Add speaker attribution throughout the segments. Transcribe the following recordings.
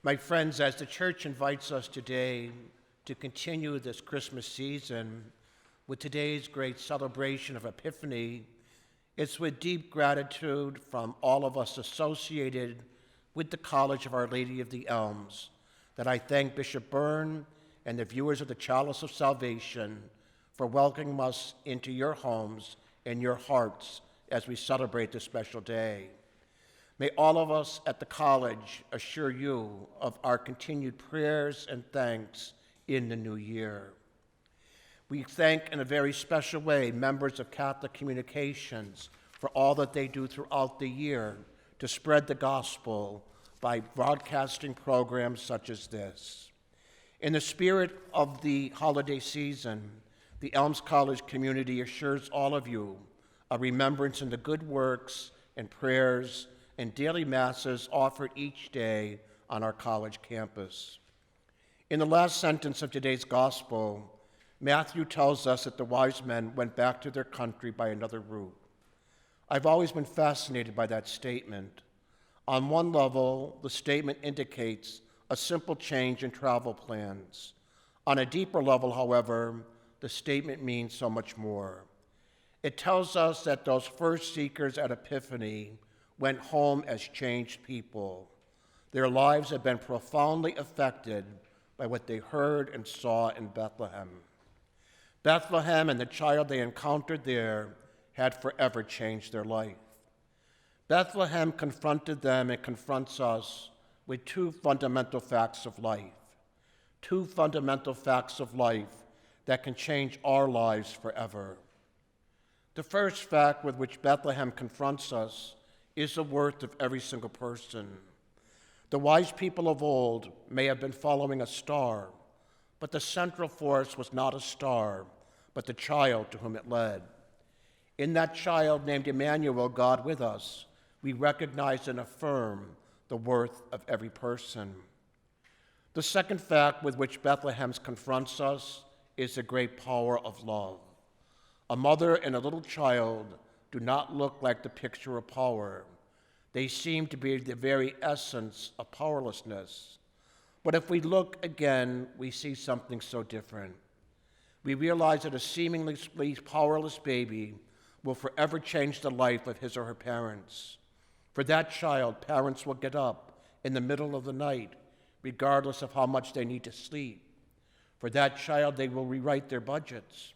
Speaker 1: My friends, as the church invites us today to continue this Christmas season with today's great celebration of Epiphany, it's with deep gratitude from all of us associated with the College of Our Lady of the Elms that I thank Bishop Byrne and the viewers of the Chalice of Salvation for welcoming us into your homes and your hearts as we celebrate this special day. May all of us at the college assure you of our continued prayers and thanks in the new year. We thank in a very special way members of Catholic Communications for all that they do throughout the year to spread the gospel by broadcasting programs such as this. In the spirit of the holiday season, the Elms College community assures all of you a remembrance in the good works and prayers and daily masses offered each day on our college campus. In the last sentence of today's gospel, Matthew tells us that the wise men went back to their country by another route. I've always been fascinated by that statement. On one level, the statement indicates a simple change in travel plans. On a deeper level, however, the statement means so much more. It tells us that those first seekers at Epiphany went home as changed people. Their lives had been profoundly affected by what they heard and saw in Bethlehem. Bethlehem and the child they encountered there had forever changed their life. Bethlehem confronted them and confronts us with two fundamental facts of life. Two fundamental facts of life that can change our lives forever. The first fact with which Bethlehem confronts us is the worth of every single person. The wise people of old may have been following a star, but the central force was not a star, but the child to whom it led. In that child named Emmanuel, God with us, we recognize and affirm the worth of every person. The second fact with which Bethlehem confronts us is the great power of love. A mother and a little child do not look like the picture of power. They seem to be the very essence of powerlessness. But if we look again, we see something so different. We realize that a seemingly powerless baby will forever change the life of his or her parents. For that child, parents will get up in the middle of the night, regardless of how much they need to sleep. For that child, they will rewrite their budgets.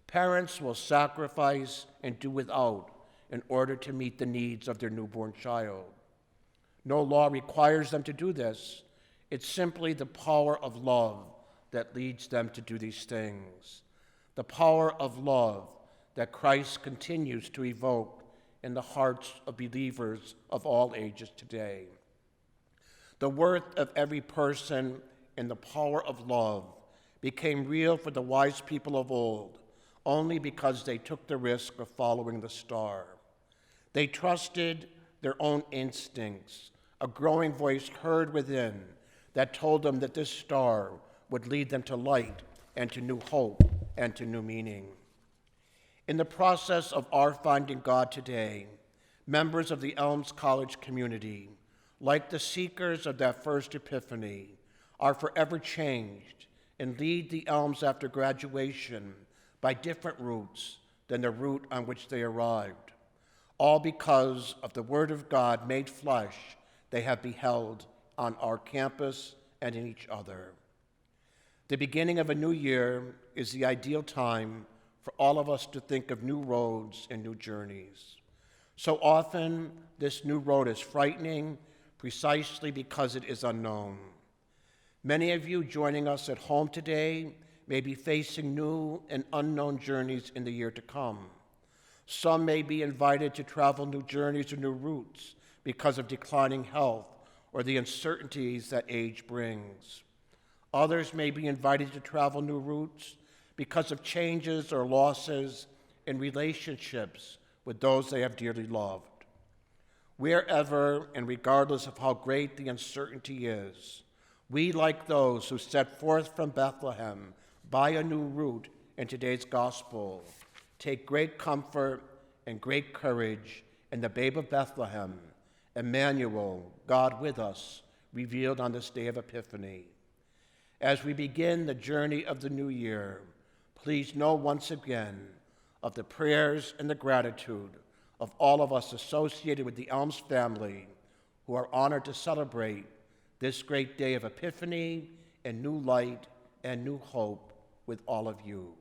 Speaker 1: Parents will sacrifice and do without in order to meet the needs of their newborn child. No law requires them to do this. It's simply the power of love that leads them to do these things. The power of love that Christ continues to evoke in the hearts of believers of all ages today. The worth of every person and the power of love became real for the wise people of old only because they took the risk of following the star. They trusted their own instincts, a growing voice heard within that told them that this star would lead them to light and to new hope and to new meaning. In the process of our finding God today, members of the Elms College community, like the seekers of that first Epiphany, are forever changed and lead the Elms after graduation by different routes than the route on which they arrived, all because of the Word of God made flesh they have beheld on our campus and in each other. The beginning of a new year is the ideal time for all of us to think of new roads and new journeys. So often, this new road is frightening precisely because it is unknown. Many of you joining us at home today may be facing new and unknown journeys in the year to come. Some may be invited to travel new journeys or new routes because of declining health or the uncertainties that age brings. Others may be invited to travel new routes because of changes or losses in relationships with those they have dearly loved. Wherever and regardless of how great the uncertainty is, we, like those who set forth from Bethlehem by a new route in today's gospel, take great comfort and great courage in the babe of Bethlehem, Emmanuel, God with us, revealed on this day of Epiphany. As we begin the journey of the new year, please know once again of the prayers and the gratitude of all of us associated with the Elms family who are honored to celebrate this great day of Epiphany and new light and new hope with all of you.